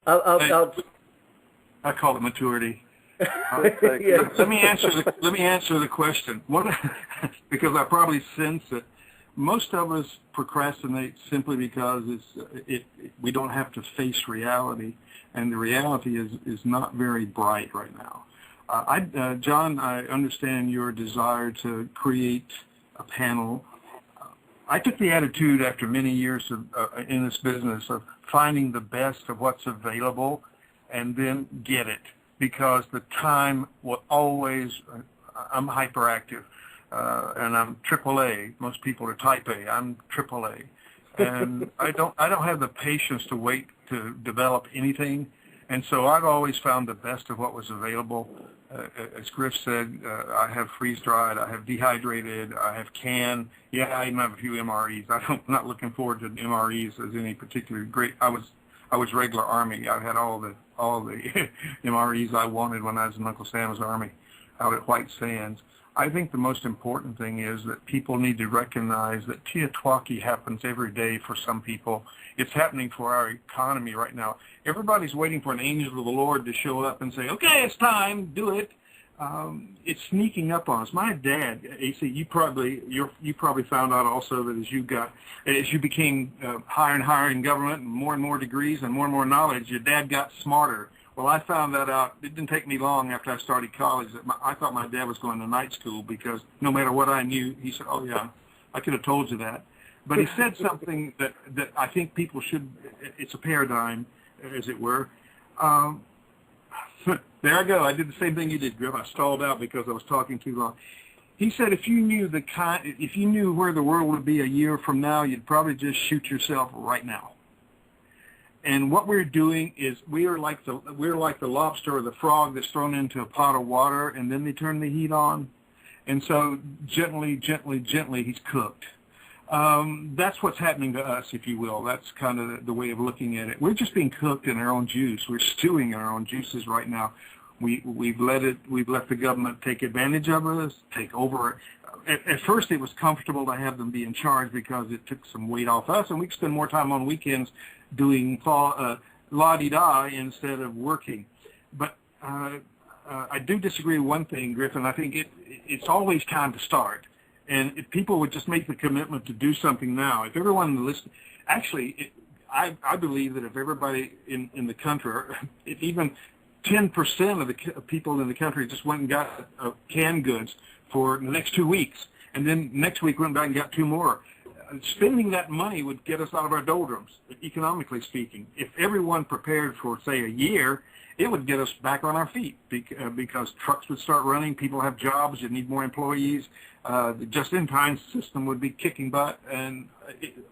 I call it maturity. Yeah. Let me answer the question. Because I probably sense that most of us procrastinate simply because we don't have to face reality, and the reality is not very bright right now. John, I understand your desire to create a panel. I took the attitude after many years in this business of finding the best of what's available and then get it, because the time will always, I'm hyperactive, and I'm AAA. Most people are type A. I'm AAA. And I don't have the patience to wait to develop anything. And so I've always found the best of what was available. As Griff said, I have freeze-dried, I have dehydrated, I have canned. Yeah, I even have a few MREs. I'm not looking forward to MREs as any particular great. I was regular Army. I had all the MREs I wanted when I was in Uncle Sam's Army out at White Sands. I think the most important thing is that people need to recognize that Tiatuaki happens every day for some people. It's happening for our economy right now. Everybody's waiting for an angel of the Lord to show up and say, okay, it's time, do it. It's sneaking up on us. My dad, AC, you probably found out also that as you became higher and higher in government and more degrees and more knowledge, your dad got smarter. Well, I found that out. It didn't take me long after I started college. I thought my dad was going to night school because no matter what I knew, he said, oh, yeah, I could have told you that. But he said something that I think people should, it's a paradigm, as it were. There I go. I did the same thing you did, Griff. I stalled out because I was talking too long. He said if you knew where the world would be a year from now, you'd probably just shoot yourself right now. And what we're doing is we're like the lobster or the frog that's thrown into a pot of water, and then they turn the heat on, and so gently, he's cooked. That's what's happening to us, if you will. That's kind of the way of looking at it. We're just being cooked in our own juice. We're stewing in our own juices right now. We've let the government take advantage of us, take over. At first, it was comfortable to have them be in charge because it took some weight off us, and we could spend more time on weekends doing la-di-da instead of working. But I do disagree with one thing, Griffin. I think it's always time to start. And if people would just make the commitment to do something now, if everyone listen, actually, I believe that if everybody in the country, if even 10% of the people in the country just went and got canned goods for the next 2 weeks, and then next week went back and got 2 more, spending that money would get us out of our doldrums, economically speaking. If everyone prepared for, say, a year, it would get us back on our feet because trucks would start running, people have jobs, you need more employees, the just-in-time system would be kicking butt, and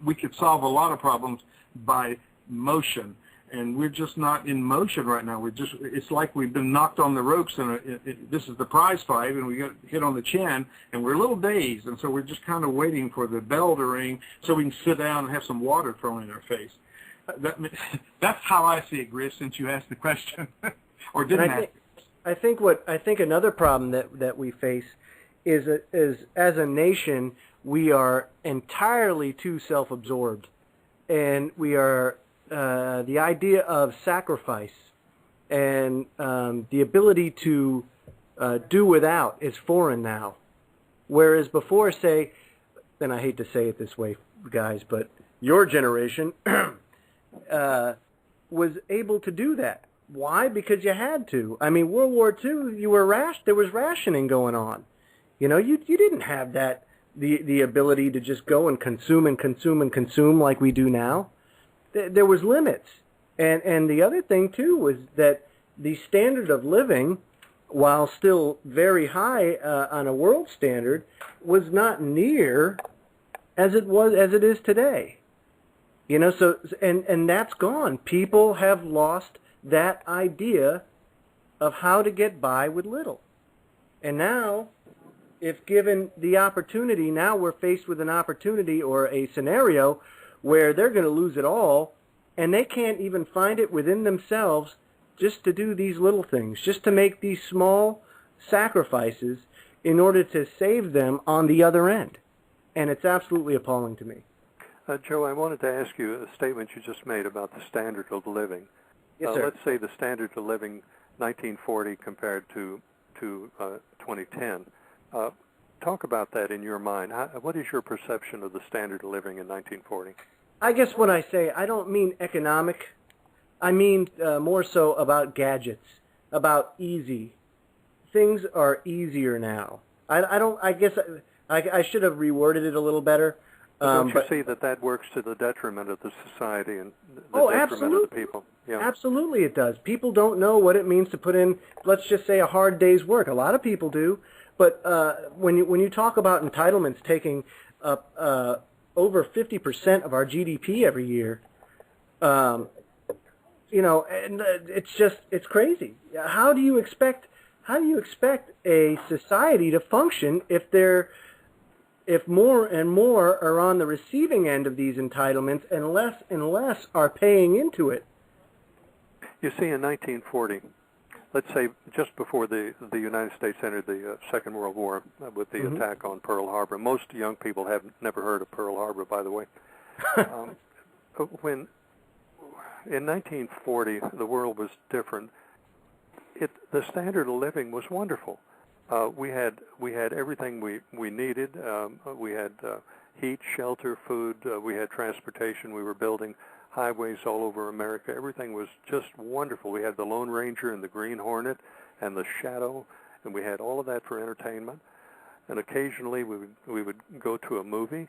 we could solve a lot of problems by motion. And we're just not in motion right now. It's like we've been knocked on the ropes, and this is the prize fight, and we got hit on the chin, and we're a little dazed, and so we're just kind of waiting for the bell to ring so we can sit down and have some water thrown in our face. That's how I see it, Griff, since you asked the question, or didn't ask. I think another problem that we face is as a nation, we are entirely too self-absorbed, and we are the idea of sacrifice and the ability to do without is foreign now. Whereas before, say, and I hate to say it this way, guys, but your generation was able to do that. Why? Because you had to. I mean, World War II, there was rationing going on. You know, you didn't have that the ability to just go and consume like we do now. There was limits. And the other thing, too, was that the standard of living, while still very high on a world standard, was not near as it is today. You know, so and that's gone. People have lost that idea of how to get by with little. And now, if given the opportunity, now we're faced with an opportunity or a scenario where they're going to lose it all, and they can't even find it within themselves just to do these little things, just to make these small sacrifices in order to save them on the other end. And it's absolutely appalling to me. Joe, I wanted to ask you a statement you just made about the standard of living. Yes, sir. Let's say the standard of living 1940 compared to 2010. Talk about that in your mind. What is your perception of the standard of living in 1940? I guess when I say I don't mean economic, I mean more so about gadgets, about easy. Things are easier now. I guess I should have reworded it a little better. Don't you see that works to the detriment of the society and the detriment absolutely. of the people? Yeah. Absolutely it does. People don't know what it means to put in, let's just say, a hard day's work. A lot of people do. But when you talk about entitlements taking up over 50% of our GDP every year, and it's crazy. How do you expect a society to function if more and more are on the receiving end of these entitlements and less are paying into it? You see, in 1940, let's say just before the United States entered the Second World War with the attack on Pearl Harbor. Most young people have never heard of Pearl Harbor, by the way. When in 1940 the world was different, the standard of living was wonderful. We had everything we needed. We had heat, shelter, food. We had transportation. We were building highways all over America. Everything was just wonderful. We had the Lone Ranger and the Green Hornet and the Shadow, and we had all of that for entertainment. And occasionally we would go to a movie,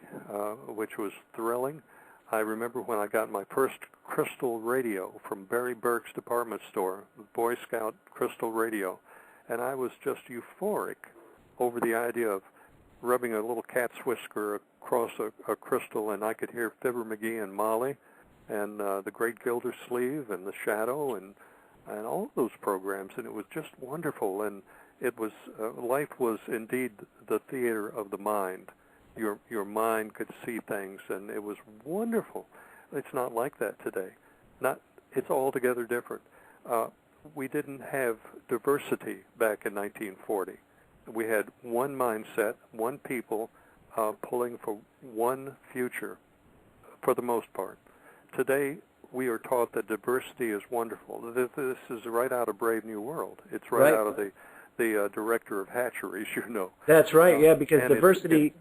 which was thrilling. I remember when I got my first crystal radio from Barry Burke's department store, the Boy Scout crystal radio, and I was just euphoric over the idea of rubbing a little cat's whisker across a crystal, and I could hear Fibber McGee and Molly, and the Great Gildersleeve and the Shadow and all those programs, and it was just wonderful. And it was life was indeed the theater of the mind. Your mind could see things, and it was wonderful. It's not like that today. It's altogether different. We didn't have diversity back in 1940. We had one mindset, one people pulling for one future, for the most part. Today, we are taught that diversity is wonderful. This is right out of Brave New World. It's right out of the director of hatcheries, you know. That's right, yeah, because diversity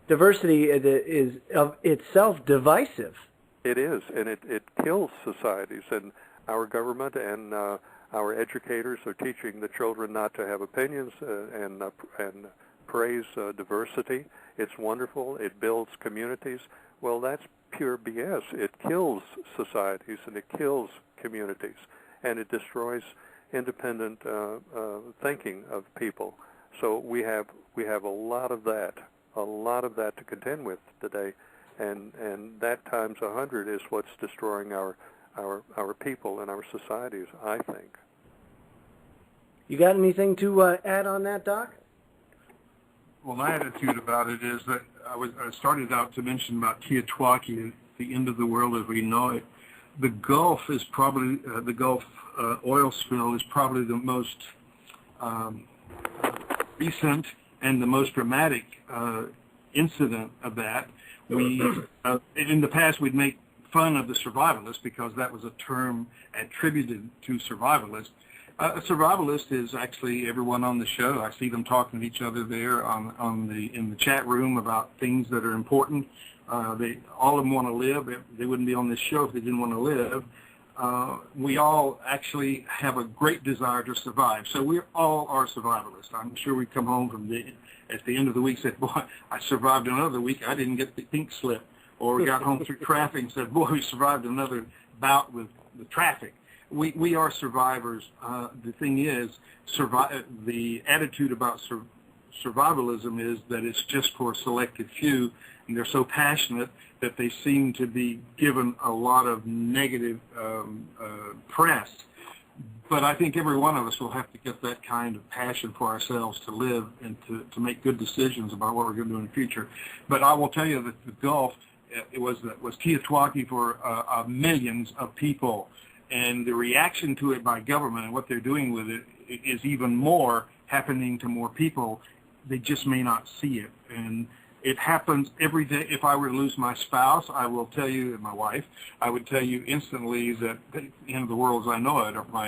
is of itself divisive. It is, and it kills societies. And our government and our educators are teaching the children not to have opinions and praise diversity. It's wonderful. It builds communities. Well, that's pure BS. It kills societies and it kills communities, and it destroys independent thinking of people. So we have a lot of that to contend with today, and that times 100 is what's destroying our people and our societies, I think. You got anything to add on that, Doc? Well, my attitude about it is that I started out to mention about Teotihuacan, the end of the world as we know it. The Gulf is probably the Gulf oil spill is probably the most recent and the most dramatic incident of that. We in the past we'd make fun of the survivalists because that was a term attributed to survivalists. A survivalist is actually everyone on the show. I see them talking to each other there in the chat room about things that are important. All of them want to live. They wouldn't be on this show if they didn't want to live. We all actually have a great desire to survive. So we all are survivalists. I'm sure we come home at the end of the week and said, boy, I survived another week. I didn't get the pink slip. Or we got home through traffic and said, boy, we survived another bout with the traffic. We are survivors. The thing is, the attitude about survivalism is that it's just for a selected few, and they're so passionate that they seem to be given a lot of negative press. But I think every one of us will have to get that kind of passion for ourselves to live and to make good decisions about what we're going to do in the future. But I will tell you that the Gulf was Teotihuacan for millions of people. And the reaction to it by government and what they're doing with it is even more happening to more people. They just may not see it. And It happens every day. If I were to lose my spouse, I will tell you, and my wife, I would tell you instantly that the end of the world as I know it, or my